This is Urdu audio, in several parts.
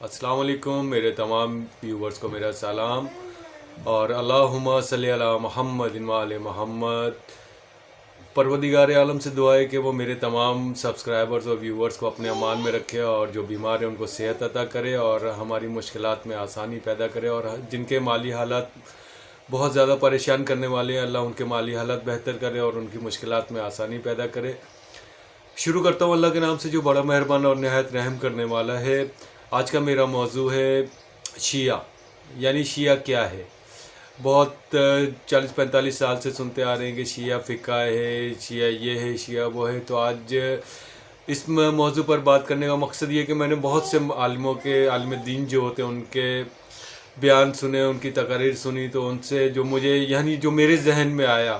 السلام علیکم میرے تمام ویورز کو میرا سلام اور اللہم صلی علی محمد و آل محمد۔ پروردگار عالم سے دعا ہے کہ وہ میرے تمام سبسکرائبرز اور ویورز کو اپنے امان میں رکھے اور جو بیمار ہیں ان کو صحت عطا کرے اور ہماری مشکلات میں آسانی پیدا کرے، اور جن کے مالی حالات بہت زیادہ پریشان کرنے والے ہیں اللہ ان کے مالی حالات بہتر کرے اور ان کی مشکلات میں آسانی پیدا کرے۔ شروع کرتا ہوں اللہ کے نام سے جو بڑا مہربان اور نہایت رحم کرنے والا ہے۔ آج کا میرا موضوع ہے شیعہ، یعنی شیعہ کیا ہے۔ بہت 40-45 سال سے سنتے آ رہے ہیں کہ شیعہ فقہ ہے، شیعہ یہ ہے، شیعہ وہ ہے۔ تو آج اس موضوع پر بات کرنے کا مقصد یہ ہے کہ میں نے بہت سے عالم دین جو ہوتے ہیں ان کے بیان سنے، ان کی تقاریر سنی، تو ان سے جو مجھے یعنی جو میرے ذہن میں آیا،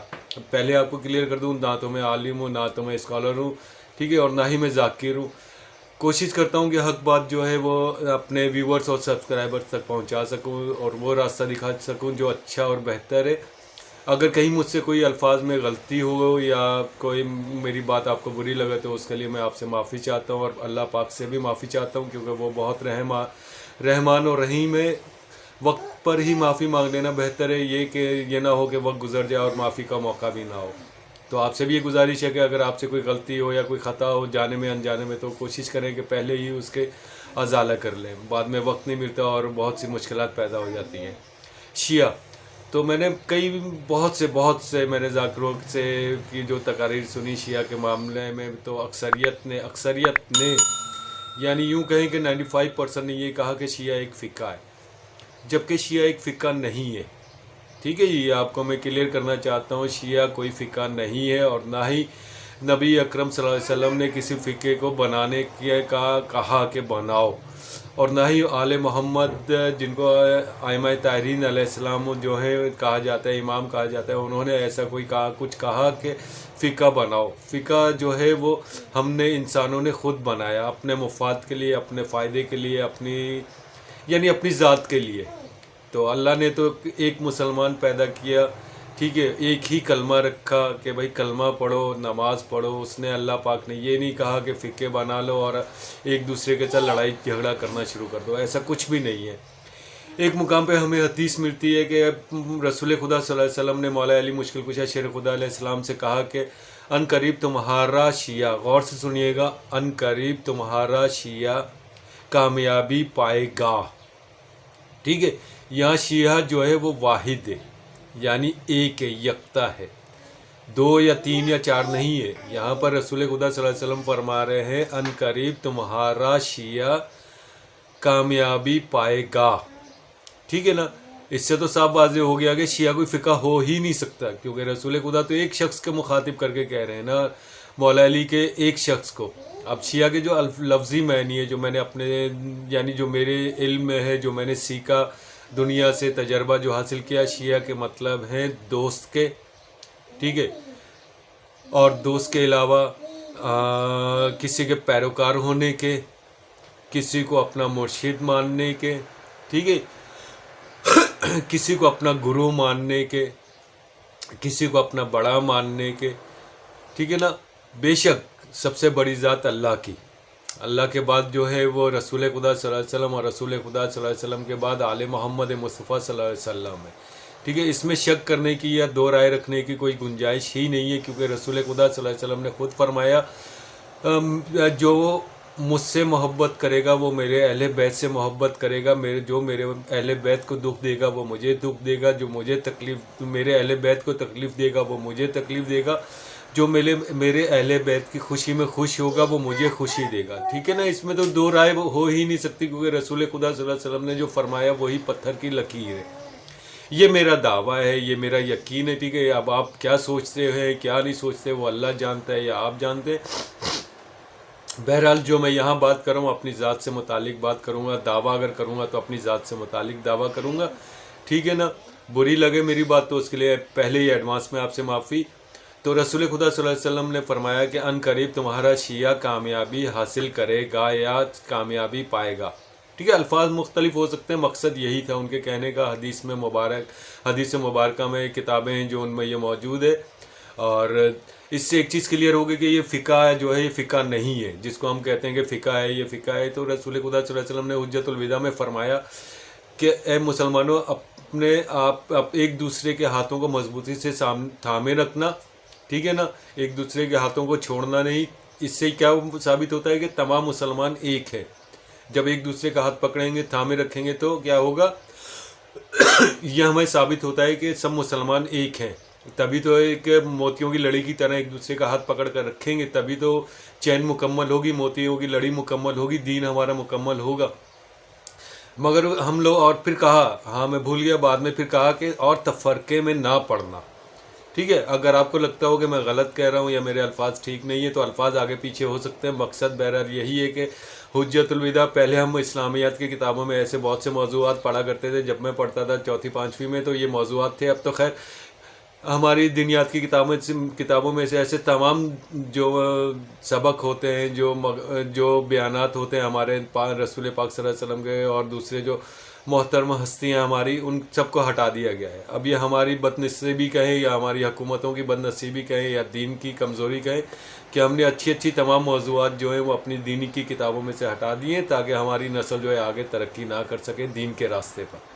پہلے آپ کو کلیئر کر دوں، نہ تو میں عالم ہوں، نہ تو میں اسکالر ہوں، ٹھیک ہے، اور نہ ہی میں ذاکر ہوں۔ کوشش کرتا ہوں کہ حق بات جو ہے وہ اپنے ویورز اور سبسکرائبرز تک پہنچا سکوں اور وہ راستہ دکھا سکوں جو اچھا اور بہتر ہے۔ اگر کہیں مجھ سے کوئی الفاظ میں غلطی ہو یا کوئی میری بات آپ کو بری لگے تو اس کے لیے میں آپ سے معافی چاہتا ہوں، اور اللہ پاک سے بھی معافی چاہتا ہوں کیونکہ وہ بہت رحمان اور رحیم ہے۔ وقت پر ہی معافی مانگ لینا بہتر ہے، یہ نہ ہو کہ وقت گزر جائے اور معافی کا موقع بھی نہ ہو۔ تو آپ سے بھی یہ گزارش ہے کہ اگر آپ سے کوئی غلطی ہو یا کوئی خطا ہو جانے میں انجانے میں، تو کوشش کریں کہ پہلے ہی اس کے ازالہ کر لیں، بعد میں وقت نہیں ملتا اور بہت سی مشکلات پیدا ہو جاتی ہیں۔ شیعہ تو میں نے بہت سے میں نے ذاکروں سے کی جو تقاریر سنی شیعہ کے معاملے میں، تو اکثریت نے یعنی یوں کہیں کہ 95% نے یہ کہا کہ شیعہ ایک فقہ ہے، جبکہ شیعہ ایک فقہ نہیں ہے۔ ٹھیک ہے، یہ آپ کو میں کلیئر کرنا چاہتا ہوں، شیعہ کوئی فقہ نہیں ہے، اور نہ ہی نبی اکرم صلی اللہ علیہ وسلم نے کسی فقہ کو بنانے کا کہا کہ بناؤ، اور نہ ہی آل محمد جن کو ائمہ طاہرین علیہ السلام جو ہے کہا جاتا ہے، امام کہا جاتا ہے، انہوں نے ایسا کچھ کہا کہ فقہ بناؤ۔ فقہ جو ہے وہ ہم نے انسانوں نے خود بنایا اپنے مفاد کے لیے، اپنے فائدے کے لیے، اپنی ذات کے لیے۔ تو اللہ نے تو ایک مسلمان پیدا کیا، ٹھیک ہے، ایک ہی کلمہ رکھا کہ بھائی کلمہ پڑھو، نماز پڑھو۔ اس نے اللہ پاک نے یہ نہیں کہا کہ فقہ بنا لو اور ایک دوسرے کے ساتھ لڑائی جھگڑا کرنا شروع کر دو، ایسا کچھ بھی نہیں ہے۔ ایک مقام پہ ہمیں حدیث ملتی ہے کہ رسول خدا صلی اللہ علیہ وسلم نے مولا علی مشکل کشا شیر خدا علیہ السلام سے کہا کہ ان قریب تمہارا شیعہ، غور سے سنیے گا، ان قریب تمہارا شیعہ کامیابی پائے گا۔ ٹھیک ہے، یہاں شیعہ جو ہے وہ واحد ہے، یعنی ایک ہے، یکتا ہے، 2 یا 3 یا 4 نہیں ہے۔ یہاں پر رسول خدا صلی اللہ علیہ وسلم فرما رہے ہیں ان قریب تمہارا شیعہ کامیابی پائے گا۔ ٹھیک ہے نا، اس سے تو صاف واضح ہو گیا کہ شیعہ کوئی فقہ ہو ہی نہیں سکتا، کیونکہ رسول خدا تو ایک شخص کے مخاطب کر کے کہہ رہے ہیں نا، مولا علی کے ایک شخص کو۔ اب شیعہ کے جو لفظی معنی ہے، جو میں نے اپنے یعنی جو میرے علم میں ہے، جو میں نے سیکھا دنیا سے، تجربہ جو حاصل کیا، شیعہ کے مطلب ہیں دوست کے، ٹھیک ہے، اور دوست کے علاوہ کسی کے پیروکار ہونے کے، کسی کو اپنا مرشد ماننے کے، ٹھیک ہے، کسی کو اپنا گرو ماننے کے، کسی کو اپنا بڑا ماننے کے، ٹھیک ہے نا۔ بے شک سب سے بڑی ذات اللہ کی، اللہ کے بعد جو ہے وہ رسول خدا صلی اللہ علیہ وسلم، اور رسول خدا صلی اللہ علیہ وسلم کے بعد آل محمد مصطفیٰ صلی اللہ علیہ وسلم ہے۔ ٹھیک ہے، اس میں شک کرنے کی یا دو رائے رکھنے کی کوئی گنجائش ہی نہیں ہے، کیونکہ رسول خدا صلی اللہ علیہ وسلم نے خود فرمایا جو مجھ سے محبت کرے گا وہ میرے اہل بیت سے محبت کرے گا، جو میرے اہل بیت کو دکھ دے گا وہ مجھے دکھ دے گا، جو میرے اہل بیت کو تکلیف دے گا وہ مجھے تکلیف دے گا، جو میرے اہل بیت کی خوشی میں خوش ہوگا وہ مجھے خوشی دے گا۔ ٹھیک ہے نا، اس میں تو دو رائے ہو ہی نہیں سکتی، کیونکہ رسول خدا صلی اللہ علیہ وسلم نے جو فرمایا وہی پتھر کی لکیر ہے۔ یہ میرا دعویٰ ہے، یہ میرا یقین ہے، ٹھیک ہے۔ اب آپ کیا سوچتے ہیں کیا نہیں سوچتے وہ اللہ جانتا ہے یا آپ جانتے ہیں۔ بہرحال جو میں یہاں بات کروں اپنی ذات سے متعلق بات کروں گا، دعویٰ اگر کروں گا تو اپنی ذات سے متعلق دعویٰ کروں گا، ٹھیک ہے نا۔ بری لگے میری بات تو اس کے لیے پہلے ہی ایڈوانس میں آپ سے معافی۔ تو رسول خدا صلی اللہ علیہ وسلم نے فرمایا کہ ان قریب تمہارا شیعہ کامیابی حاصل کرے گا یا کامیابی پائے گا۔ ٹھیک ہے، الفاظ مختلف ہو سکتے ہیں، مقصد یہی تھا ان کے کہنے کا۔ حدیث مبارکہ میں کتابیں ہیں جو ان میں یہ موجود ہے، اور اس سے ایک چیز کلیئر ہوگی کہ یہ فقہ جو ہے یہ فقہ نہیں ہے، جس کو ہم کہتے ہیں کہ فقہ ہے، یہ فقہ ہے۔ تو رسول خدا صلی اللہ علیہ وسلم نے حجۃ الوداع میں فرمایا کہ اے مسلمانوں، اپنے آپ ایک دوسرے کے ہاتھوں کو مضبوطی سے تھامے رکھنا، ٹھیک ہے نا، ایک دوسرے کے ہاتھوں کو چھوڑنا نہیں۔ اس سے کیا ثابت ہوتا ہے کہ تمام مسلمان ایک ہے۔ جب ایک دوسرے کا ہاتھ پکڑیں گے، تھامے رکھیں گے، تو کیا ہوگا؟ یہ ہمیں ثابت ہوتا ہے کہ سب مسلمان ایک ہیں۔ تبھی تو ایک موتیوں کی لڑی کی طرح ایک دوسرے کا ہاتھ پکڑ کر رکھیں گے، تبھی تو چین مکمل ہوگی، موتیوں کی لڑی مکمل ہوگی، دین ہمارا مکمل ہوگا۔ مگر ہم لوگ، اور پھر کہا، ہاں میں بھول گیا، بعد میں پھر کہا کہ اور تفرقے میں نہ پڑنا، ٹھیک ہے۔ اگر آپ کو لگتا ہو کہ میں غلط کہہ رہا ہوں یا میرے الفاظ ٹھیک نہیں ہے تو الفاظ آگے پیچھے ہو سکتے ہیں، مقصد بہرحال یہی ہے کہ حجۃ الوداع، پہلے ہم اسلامیات کی کتابوں میں ایسے بہت سے موضوعات پڑھا کرتے تھے، جب میں پڑھتا تھا چوتھی پانچویں میں تو یہ موضوعات تھے۔ اب تو خیر ہماری دنیات کی کتابوں میں سے ایسے تمام جو سبق ہوتے ہیں، جو بیانات ہوتے ہیں ہمارے رسول پاک صلی اللہ علیہ وسلم کے اور دوسرے جو محترمہ ہستیاں ہماری، ان سب کو ہٹا دیا گیا ہے۔ اب یہ ہماری بد نصیبی کہیں یا ہماری حکومتوں کی بد نصیبی کہیں یا دین کی کمزوری کہیں کہ ہم نے اچھی تمام موضوعات جو ہیں وہ اپنی دینی کی کتابوں میں سے ہٹا دیے تاکہ ہماری نسل جو ہے آگے ترقی نہ کر سکے دین کے راستے پر۔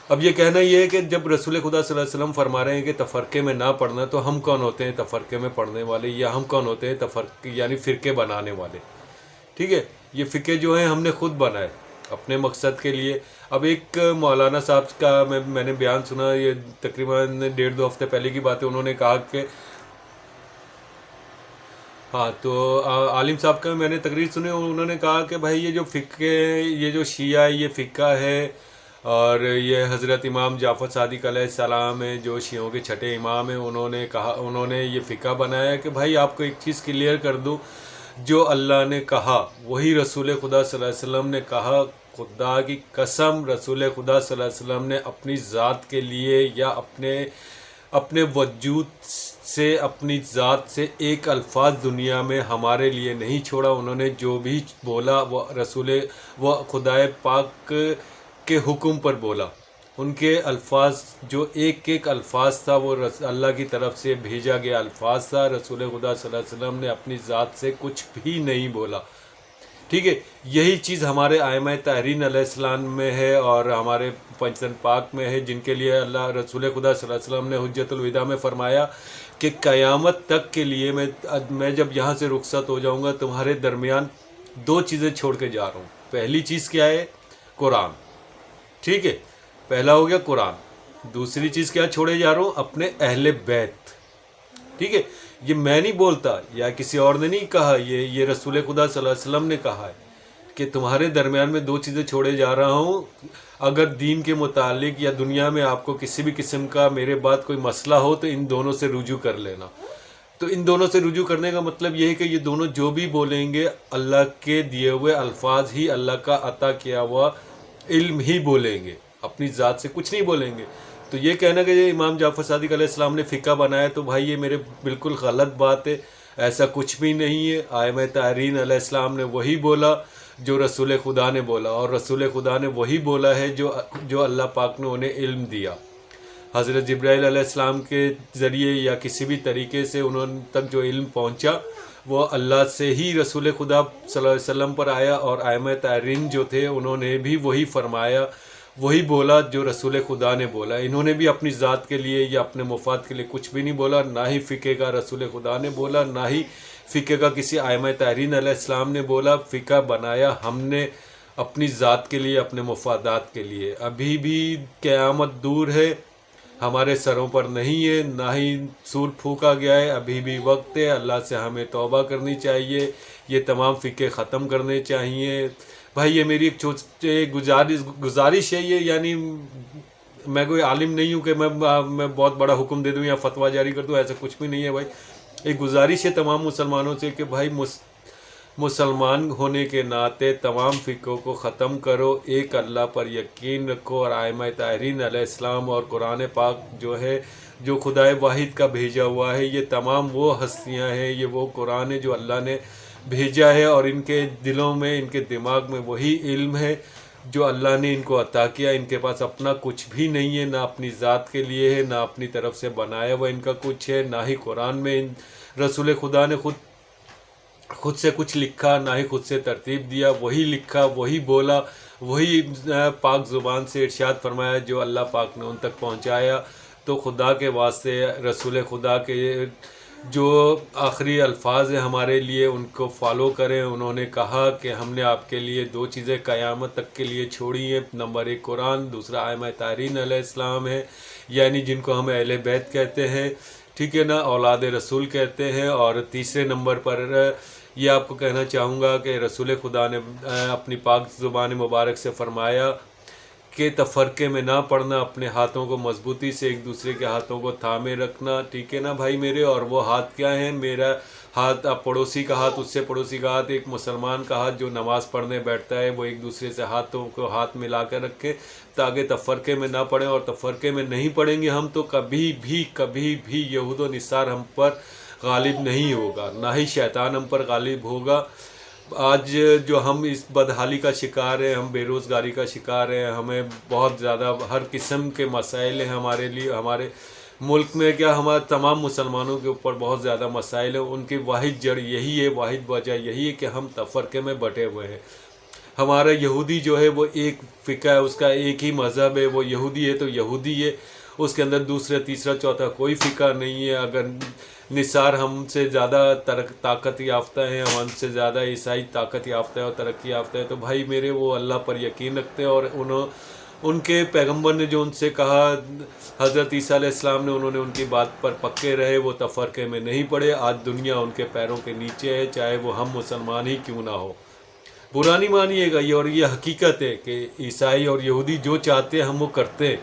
اب یہ کہنا یہ ہے کہ جب رسول خدا صلی اللہ علیہ وسلم فرما رہے ہیں کہ تفرقے میں نہ پڑھنا، تو ہم کون ہوتے ہیں تفرقے میں پڑھنے والے، یا ہم کون ہوتے ہیں یعنی فرقے بنانے والے؟ ٹھیک ہے، یہ فرقے جو ہیں ہم نے خود بنائے اپنے مقصد کے لیے۔ اب ایک مولانا صاحب کا میں نے بیان سنا، یہ تقریباً 1.5-2 ہفتے پہلے کی بات ہے، انہوں نے کہا کہ ہاں، تو عالم صاحب کا میں نے تقریر سنی، انہوں نے کہا کہ بھائی یہ جو فقہ، یہ جو شیعہ یہ فقہ ہے، اور یہ حضرت امام جعفر صادق علیہ السلام ہیں جو شیعوں کے چھٹے امام ہیں، انہوں نے یہ فقہ بنایا کہ بھائی آپ کو ایک چیز کلیئر کر دوں، جو اللہ نے کہا وہی رسول خدا صلی اللہ علیہ وسلم نے کہا۔ خدا کی قسم، رسول خدا صلی اللہ علیہ وسلم نے اپنی ذات کے لیے یا اپنے وجود سے، اپنی ذات سے ایک الفاظ دنیا میں ہمارے لیے نہیں چھوڑا۔ انہوں نے جو بھی بولا وہ خدائے پاک کے حکم پر بولا۔ ان کے الفاظ جو ایک الفاظ تھا وہ اللہ کی طرف سے بھیجا گیا الفاظ تھا۔ رسول خدا صلی اللہ علیہ وسلم نے اپنی ذات سے کچھ بھی نہیں بولا، ٹھیک ہے۔ یہی چیز ہمارے ائمہ طاہرین علیہ السلام میں ہے اور ہمارے پنجتن پاک میں ہے، جن کے لیے اللہ رسول خدا صلی اللہ علیہ وسلم نے حجۃ الوداع میں فرمایا کہ قیامت تک کے لیے میں جب یہاں سے رخصت ہو جاؤں گا تمہارے درمیان 2 چیزیں چھوڑ کے جا رہا ہوں۔ پہلی چیز کیا ہے؟ قرآن، ٹھیک ہے، پہلا ہو گیا قرآن۔ دوسری چیز کیا چھوڑے جا رہا ہوں؟ اپنے اہل بیت، ٹھیک ہے۔ یہ میں نہیں بولتا یا کسی اور نے نہیں کہا، یہ رسول خدا صلی اللہ علیہ وسلم نے کہا ہے کہ تمہارے درمیان میں 2 چیزیں چھوڑے جا رہا ہوں۔ اگر دین کے متعلق یا دنیا میں آپ کو کسی بھی قسم کا میرے بعد کوئی مسئلہ ہو تو ان دونوں سے رجوع کر لینا۔ تو ان دونوں سے رجوع کرنے کا مطلب یہ ہے کہ یہ دونوں جو بھی بولیں گے اللہ کے دیے ہوئے الفاظ ہی، اللہ کا عطا کیا ہوا علم ہی بولیں گے، اپنی ذات سے کچھ نہیں بولیں گے۔ تو یہ کہنا کہ یہ امام جعفر صادق علیہ السلام نے فقہ بنایا، تو بھائی یہ میرے بالکل غلط بات ہے، ایسا کچھ بھی نہیں ہے۔ ائمہ طاہرین علیہ السلام نے وہی بولا جو رسول خدا نے بولا، اور رسول خدا نے وہی بولا ہے جو اللہ پاک نے انہیں علم دیا۔ حضرت جبرائیل علیہ السلام کے ذریعے یا کسی بھی طریقے سے انہوں تک جو علم پہنچا وہ اللہ سے ہی رسول خدا صلی اللہ علیہ وسلم پر آیا، اور ائمہ طاہرین جو تھے انہوں نے بھی وہی فرمایا، وہی بولا جو رسول خدا نے بولا۔ انہوں نے بھی اپنی ذات کے لیے یا اپنے مفاد کے لیے کچھ بھی نہیں بولا، نہ ہی فقہ کا رسول خدا نے بولا، نہ ہی فقہ کا کسی ائمہ طاہرین علیہ السلام نے بولا۔ فقہ بنایا ہم نے اپنی ذات کے لیے، اپنے مفادات کے لیے۔ ابھی بھی قیامت دور ہے، ہمارے سروں پر نہیں ہے، نہ ہی سور پھونکا گیا ہے، ابھی بھی وقت ہے۔ اللہ سے ہمیں توبہ کرنی چاہیے، یہ تمام فقہ ختم کرنے چاہیے۔ بھائی یہ میری ایک گزارش ہے، یہ یعنی میں کوئی عالم نہیں ہوں کہ میں بہت بڑا حکم دے دوں یا فتویٰ جاری کر دوں، ایسا کچھ بھی نہیں ہے بھائی۔ ایک گزارش ہے تمام مسلمانوں سے کہ بھائی مسلمان ہونے کے ناطے تمام فقہوں کو ختم کرو، ایک اللہ پر یقین رکھو، اور ائمہ طاہرین علیہ السلام اور قرآن پاک جو ہے، جو خدائے واحد کا بھیجا ہوا ہے، یہ تمام وہ ہستیاں ہیں، یہ وہ قرآن ہے جو اللہ نے بھیجا ہے، اور ان کے دلوں میں، ان کے دماغ میں وہی علم ہے، جو اللہ نے ان کو عطا کیا، ان کے پاس اپنا کچھ بھی نہیں ہے، نہ اپنی ذات کے لیے ہے، نہ اپنی طرف سے بنایا ہوا ان کا کچھ ہے، نہ ہی قرآن میں رسول خدا نے خود سے کچھ لکھا، نہ ہی خود سے ترتیب دیا، وہی لکھا، وہی بولا، وہی پاک زبان سے ارشاد فرمایا جو اللہ پاک نے ان تک پہنچایا۔ تو خدا کے واسطے رسول خدا کے جو آخری الفاظ ہیں ہمارے لیے ان کو فالو کریں۔ انہوں نے کہا کہ ہم نے آپ کے لیے 2 چیزیں قیامت تک کے لیے چھوڑی ہیں، نمبر 1 قرآن، دوسرا ائمہ طاہرین علیہ السلام ہے، یعنی جن کو ہم اہل بیت کہتے ہیں، ٹھیک ہے نا، اولاد رسول کہتے ہیں۔ اور تیسرے نمبر پر یہ آپ کو کہنا چاہوں گا کہ رسول خدا نے اپنی پاک زبان مبارک سے فرمایا کہ تفرقے میں نہ پڑنا، اپنے ہاتھوں کو مضبوطی سے ایک دوسرے کے ہاتھوں کو تھامے رکھنا، ٹھیک ہے نا بھائی میرے۔ اور وہ ہاتھ کیا ہیں؟ میرا ہاتھ پڑوسی کا ہاتھ، اس سے پڑوسی کا ہاتھ، ایک مسلمان کا ہاتھ جو نماز پڑھنے بیٹھتا ہے وہ ایک دوسرے سے ہاتھوں کو ہاتھ ملا کر رکھے تاکہ تفرقے میں نہ پڑیں۔ اور تفرقے میں نہیں پڑیں گے ہم تو کبھی بھی یہود و نصار ہم پر غالب نہیں ہوگا، نہ ہی شیطان ہم پر غالب ہوگا۔ آج جو ہم اس بدحالی کا شکار ہیں، ہم بے روزگاری کا شکار ہیں، ہمیں بہت زیادہ ہر قسم کے مسائل ہیں ہمارے لیے، ہمارے ملک میں کیا ہمارے تمام مسلمانوں کے اوپر بہت زیادہ مسائل ہیں۔ ان کی واحد جڑ یہی ہے، واحد وجہ یہی ہے کہ ہم تفرقے میں بٹے ہوئے ہیں۔ ہمارا یہودی جو ہے وہ ایک فقہ ہے، اس کا ایک ہی مذہب ہے، وہ یہودی ہے تو یہودی ہے، اس کے اندر دوسرا تیسرا چوتھا کوئی فقہ نہیں ہے۔ اگر نثار ہم سے زیادہ طاقت یافتہ ہیں، ہم سے زیادہ عیسائی طاقت یافتہ ہے اور ترقی یافتہ ہے، تو بھائی میرے وہ اللہ پر یقین رکھتے ہیں۔ اور ان کے پیغمبر نے جو ان سے کہا، حضرت عیسیٰ علیہ السلام نے، انہوں نے ان کی بات پر پکے رہے، وہ تفرقے میں نہیں پڑے۔ آج دنیا ان کے پیروں کے نیچے ہے، چاہے وہ ہم مسلمان ہی کیوں نہ ہو۔ برا نہیں مانیے گا یہ، اور یہ حقیقت ہے کہ عیسائی اور یہودی جو چاہتے ہیں ہم وہ کرتے ہیں،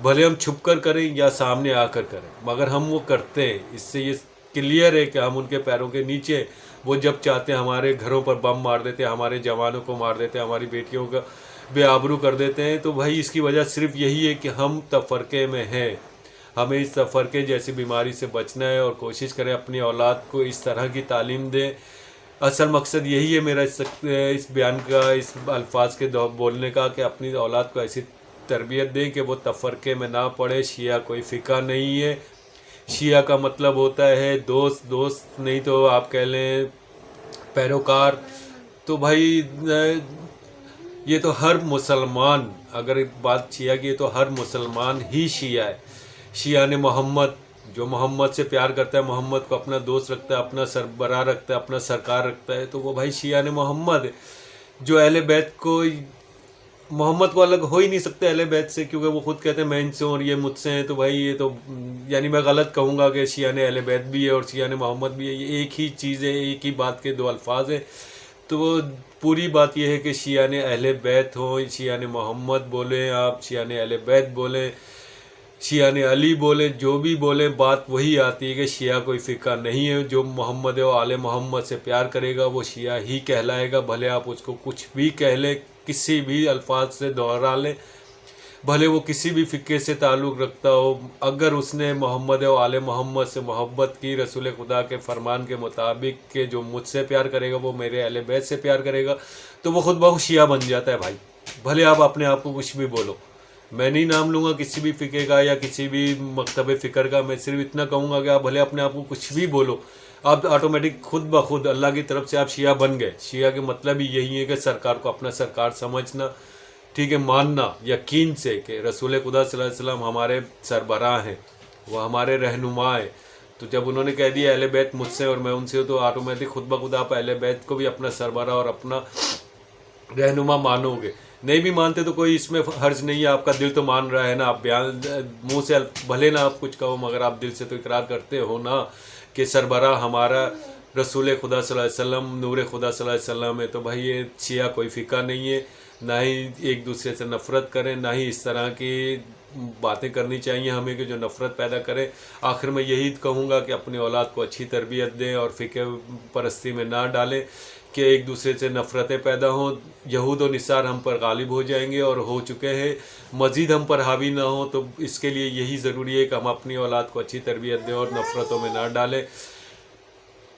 بھلے ہم چھپ کر کریں یا سامنے آ کر کریں، مگر ہم وہ کرتے ہیں۔ اس سے یہ کلیئر ہے کہ ہم ان کے پیروں کے نیچے، وہ جب چاہتے ہیں ہمارے گھروں پر بم مار دیتے ہیں، ہمارے جوانوں کو مار دیتے ہیں، ہماری بیٹیوں کا بے آبرو کر دیتے ہیں۔ تو بھائی اس کی وجہ صرف یہی ہے کہ ہم تفرقے میں ہیں۔ ہمیں اس تفرقے جیسی بیماری سے بچنا ہے اور کوشش کریں اپنی اولاد کو اس طرح کی تعلیم دیں۔ اصل مقصد یہی ہے میرا اس بیان کا، اس الفاظ کے بولنے کا، کہ اپنی اولاد کو ایسی تربیت دیں کہ وہ تفرقے میں نہ پڑے۔ شیعہ کوئی فقہ نہیں ہے، شیعہ کا مطلب ہوتا ہے دوست نہیں تو آپ کہہ لیں پیروکار۔ تو بھائی یہ تو ہر مسلمان، اگر بات شیعہ کی ہے تو ہر مسلمان ہی شیعہ ہے۔ شیعہ نے محمد، جو محمد سے پیار کرتا ہے، محمد کو اپنا دوست رکھتا ہے، اپنا سربراہ رکھتا ہے، اپنا سرکار رکھتا ہے، تو وہ بھائی شیعہ نے محمد ہے۔ جو اہل بیت کو، محمد کو الگ ہو ہی نہیں سکتے اہل بیت سے، کیونکہ وہ خود کہتے ہیں میں ان سے ہوں اور یہ مجھ سے ہیں۔ تو بھائی یہ تو یعنی میں غلط کہوں گا کہ شیعہ نے اہل بیت بھی ہے اور شیعہ نے محمد بھی ہے، یہ ایک ہی چیز ہے، ایک ہی بات کے 2 الفاظ ہیں۔ تو وہ پوری بات یہ ہے کہ شیعہ نے اہل بیت ہوں، شیعہ نے محمد بولیں، آپ شیعہ نے اہل بیت بولیں، شیعہ نے علی بولیں، جو بھی بولیں، بات وہی آتی ہے کہ شیعہ کوئی فقہ نہیں ہے۔ جو محمد و آل محمد سے پیار کرے گا وہ شیعہ ہی کہلائے گا، بھلے آپ اس کو کچھ بھی کہہ لیں، کسی بھی الفاظ سے دوہرا لیں، بھلے وہ کسی بھی فقہ سے تعلق رکھتا ہو، اگر اس نے محمد و آل محمد سے محبت کی، رسول خدا کے فرمان کے مطابق کہ جو مجھ سے پیار کرے گا وہ میرے اہل بیت سے پیار کرے گا، تو وہ خود بخود شیعہ بن جاتا ہے بھائی۔ بھلے آپ اپنے آپ کو کچھ بھی بولو، میں نہیں نام لوں گا کسی بھی فقہ کا یا کسی بھی مکتب فکر کا، میں صرف اتنا کہوں گا کہ آپ بھلے اپنے آپ کو کچھ بھی بولو، آپ آٹومیٹک خود بخود اللہ کی طرف سے آپ شیعہ بن گئے۔ شیعہ کے مطلب ہی یہی ہے کہ سرکار کو اپنا سرکار سمجھنا، ٹھیک ہے، ماننا یقین سے کہ رسول خدا صلی اللہ علیہ وسلم ہمارے سربراہ ہیں، وہ ہمارے رہنما ہیں۔ تو جب انہوں نے کہہ دیا اہل بیت مجھ سے اور میں ان سے، تو آٹومیٹک خود بخود آپ اہل بیت کو بھی اپنا سربراہ اور اپنا رہنما مانو گے۔ نہیں بھی مانتے تو کوئی اس میں حرج نہیں ہے، آپ کا دل تو مان رہا ہے نا، آپ بیان منہ سے بھلے نہ آپ کچھ کہو مگر آپ دل سے تو اقرار کرتے ہو نا کہ سربراہ ہمارا رسول خدا صلی اللہ علیہ وسلم، نور خدا صلی اللہ علیہ وسلم ہے۔ تو بھائی یہ شیعہ کوئی فقہ نہیں ہے، نہ ہی ایک دوسرے سے نفرت کریں، نہ ہی اس طرح کی باتیں کرنی چاہیے ہمیں کہ جو نفرت پیدا کرے۔ آخر میں یہی کہوں گا کہ اپنی اولاد کو اچھی تربیت دیں اور فقہ پرستی میں نہ ڈالیں کہ ایک دوسرے سے نفرتیں پیدا ہوں، یہود و نصار ہم پر غالب ہو جائیں گے اور ہو چکے ہیں، مزید ہم پر حاوی نہ ہوں۔ تو اس کے لیے یہی ضروری ہے کہ ہم اپنی اولاد کو اچھی تربیت دیں اور نفرتوں میں نہ ڈالیں۔